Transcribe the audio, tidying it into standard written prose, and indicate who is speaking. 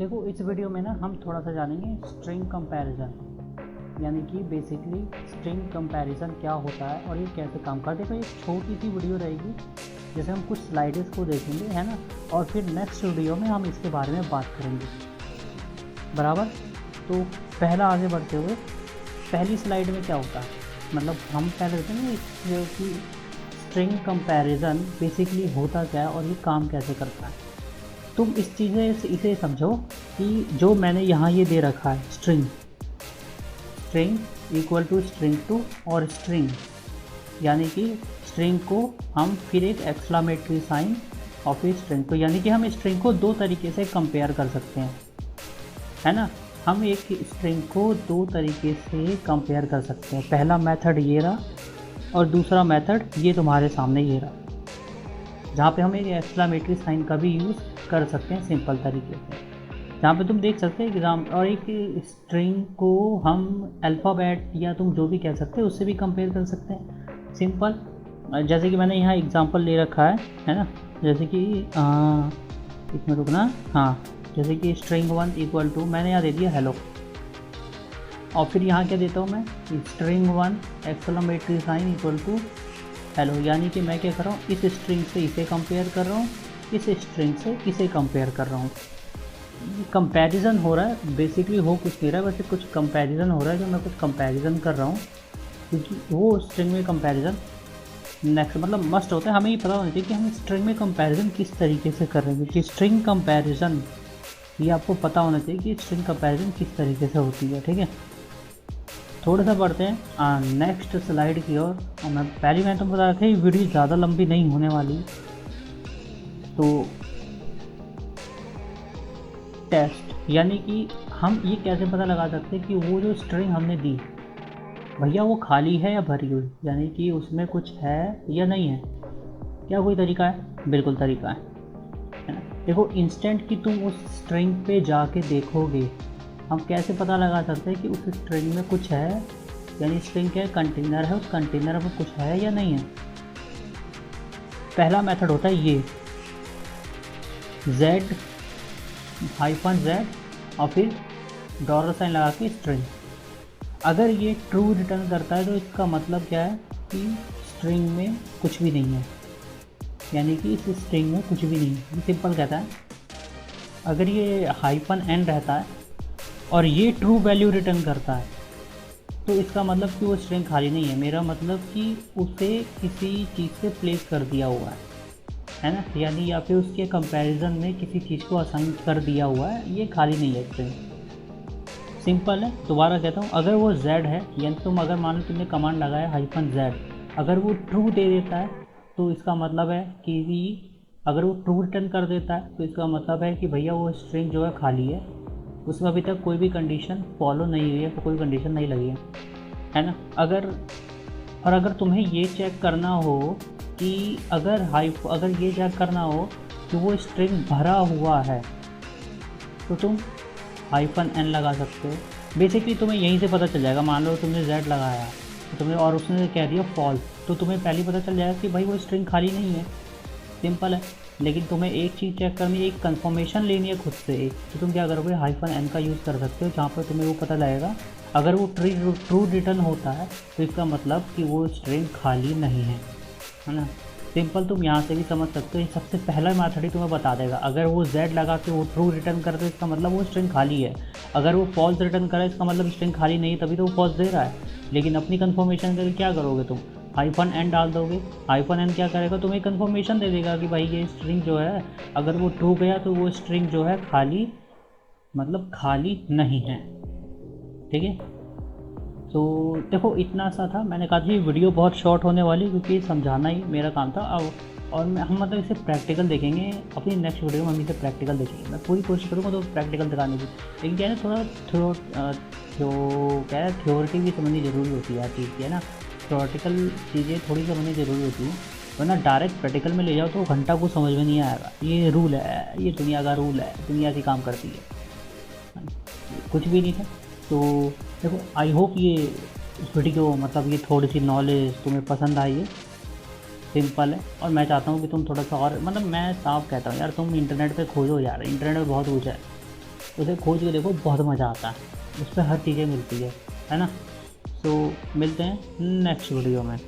Speaker 1: देखो इस वीडियो में ना हम थोड़ा सा जानेंगे स्ट्रिंग कंपैरिजन, यानी कि बेसिकली स्ट्रिंग कंपैरिजन क्या होता है और ये कैसे काम करता है। देखो एक छोटी सी वीडियो रहेगी, जैसे हम कुछ स्लाइड्स को देखेंगे है ना, और फिर नेक्स्ट वीडियो में हम इसके बारे में बात करेंगे, बराबर। तो पहला आगे बढ़ते हुए पहली स्लाइड में क्या होता है, मतलब हम पहले देखते हैं कि स्ट्रिंग कंपैरिजन बेसिकली होता क्या है और ये काम कैसे करता है। तुम इस चीज़ से इसे समझो कि जो मैंने यहाँ ये दे रखा है string equal to string two और स्ट्रिंग, यानी कि स्ट्रिंग को हम फिर एक एक्सक्लामेटरी साइन और फिर स्ट्रिंग को, यानी कि हम स्ट्रिंग को दो तरीके से कंपेयर कर सकते हैं, है ना। हम एक स्ट्रिंग को दो तरीके से कंपेयर कर सकते हैं। पहला मेथड ये रहा और दूसरा मेथड ये तुम्हारे सामने ये रहा, जहाँ पे हम एक एक्सक्लामेटरी साइन का भी यूज़ कर सकते हैं सिंपल तरीके से। यहाँ पे तुम देख सकते हैं एग्जाम, और एक स्ट्रिंग को हम अल्फ़ाबेट या तुम जो भी कह सकते हैं उससे भी कंपेयर कर सकते हैं सिंपल। जैसे कि मैंने यहाँ एग्जांपल ले रखा है ना, जैसे कि इसमें रुकना, हाँ, जैसे कि स्ट्रिंग 1 इक्वल टू मैंने यहाँ दे दिया हेलो, और फिर यहाँ क्या देता हूँ मैं, string 1 exclamatory sign equal to hello, यानी कि मैं क्या कर रहा हूँ, इस स्ट्रिंग से इसे कंपेयर कर रहा हूँ, इस स्ट्रिंग से इसे कंपेयर कर रहा हूँ। कंपैरिजन हो रहा है, बेसिकली हो कुछ नहीं रहा है, वैसे कुछ कंपैरिजन हो रहा है, जो मैं कुछ कंपैरिजन कर रहा हूँ, क्योंकि वो स्ट्रिंग में कंपैरिजन नेक्स्ट मतलब मस्ट होता है। हमें ये पता होना चाहिए कि हम स्ट्रिंग में कंपैरिजन किस तरीके से कर रहे हैं, क्योंकि स्ट्रिंग कंपैरिजन ये आपको पता होना चाहिए कि स्ट्रिंग कंपैरिजन किस तरीके से होती है, ठीक है। थोड़ा सा बढ़ते हैं नेक्स्ट स्लाइड की ओर। और मैं पहली मैंने तुमको बता रखा है वीडियो ज़्यादा लंबी नहीं होने वाली, तो टेस्ट, यानी कि हम ये कैसे पता लगा सकते हैं कि वो जो स्ट्रिंग हमने दी भैया वो खाली है या भरी हुई, यानी कि उसमें कुछ है या नहीं है। क्या कोई तरीका है? बिल्कुल तरीका है ना। देखो इंस्टेंट कि तुम उस स्ट्रिंग पे जाके देखोगे, हम कैसे पता लगा सकते हैं कि उस स्ट्रिंग में कुछ है, यानी स्ट्रिंग क्या कंटेनर है, उस कंटेनर में कुछ है या नहीं है। पहला मेथड होता है ये z -z और फिर डॉलर साइन लगा के स्ट्रिंग। अगर ये ट्रू रिटर्न करता है तो इसका मतलब क्या है कि स्ट्रिंग में कुछ भी नहीं है, यानी कि इस स्ट्रिंग में कुछ भी नहीं है। ये सिंपल कहता है। अगर ये -n रहता है और ये ट्रू वैल्यू रिटर्न करता है तो इसका मतलब कि वो स्ट्रिंग खाली नहीं है। मेरा मतलब कि उसे किसी चीज़ से प्लेस कर दिया हुआ है ना, यानी या फिर उसके कंपैरिजन में किसी चीज़ को असाइन कर दिया हुआ है, ये खाली नहीं है स्ट्रिंग। सिंपल है। दोबारा कहता हूँ, अगर वो z है, यानी तुम अगर मान लो तुमने कमांड लगाया -z, अगर वो ट्रू दे देता है तो इसका मतलब है कि अगर वो ट्रू रिटर्न कर देता है तो इसका मतलब है कि भैया वो स्ट्रिंग जो है खाली है, उसमें अभी तक कोई भी कंडीशन फॉलो नहीं हुई है, तो कोई कंडीशन नहीं लगी है ना। अगर तुम्हें ये चेक करना हो कि अगर ये चेक करना हो कि वो स्ट्रिंग भरा हुआ है तो तुम -n लगा सकते हो। बेसिकली तुम्हें यहीं से पता चल जाएगा। मान लो तुमने z लगाया तो तुम्हें, और उसने कह दिया फॉल्स, तो तुम्हें पहले पता चल जाएगा कि भाई वो स्ट्रिंग खाली नहीं है। सिंपल है। लेकिन तुम्हें एक चीज़ चेक करनी है, एक कंफर्मेशन लेनी है खुद से एक, तो तुम क्या करोगे, -n का यूज़ कर सकते हो, जहाँ पर तुम्हें वो पता लगेगा अगर वो ट्रू रिटर्न होता है तो इसका मतलब कि वो स्ट्रिंग खाली नहीं है ना। सिंपल, तुम यहाँ से भी समझ सकते हो। ये सबसे पहला मेथड ही तुम्हें बता देगा। अगर वो z लगा के वो ट्रू रिटर्न कर दे इसका मतलब वो स्ट्रिंग खाली है, अगर वो फॉल्स रिटर्न करे इसका मतलब स्ट्रिंग खाली नहीं, तभी तो वो फॉल्स दे रहा है। लेकिन अपनी कंफर्मेशन के लिए क्या करोगे, तुम -n डाल दोगे। -n क्या करेगा, तुम्हें कंफर्मेशन दे देगा कि भाई ये स्ट्रिंग जो है अगर वो ट्रू गया तो वो स्ट्रिंग जो है खाली, मतलब खाली नहीं है, ठीक है। तो देखो इतना सा था। मैंने कहा था ये वीडियो बहुत शॉर्ट होने वाली, क्योंकि समझाना ही मेरा काम था। अब और हम मतलब इसे प्रैक्टिकल देखेंगे अपनी नेक्स्ट वीडियो में, हम इसे प्रैक्टिकल देखेंगे। मैं पूरी कोशिश करूँगा तो प्रैक्टिकल दिखाने की, लेकिन क्या है थोड़ा क्या है थ्योरिटी भी समझनी ज़रूरी होती है हर चीज़ की, है ना। थ्योरेटिकल चीज़ें थोड़ी समझनी ज़रूरी होती है, वरना डायरेक्ट प्रैक्टिकल में ले जाओ तो घंटा को समझ में नहीं आएगा। ये रूल है, ये दुनिया का रूल है, दुनिया ऐसी काम करती है, कुछ भी नहीं था। तो देखो आई होप ये वीडियो मतलब ये थोड़ी सी नॉलेज तुम्हें पसंद आई है। सिंपल है। और मैं चाहता हूँ कि तुम थोड़ा सा और, मतलब मैं साफ कहता हूँ यार, तुम इंटरनेट पे खोजो यार, इंटरनेट पे बहुत कुछ है। उसे खोज के देखो, बहुत मज़ा आता है, उस पर हर चीज़ें मिलती है ना। तो मिलते हैं नेक्स्ट वीडियो में।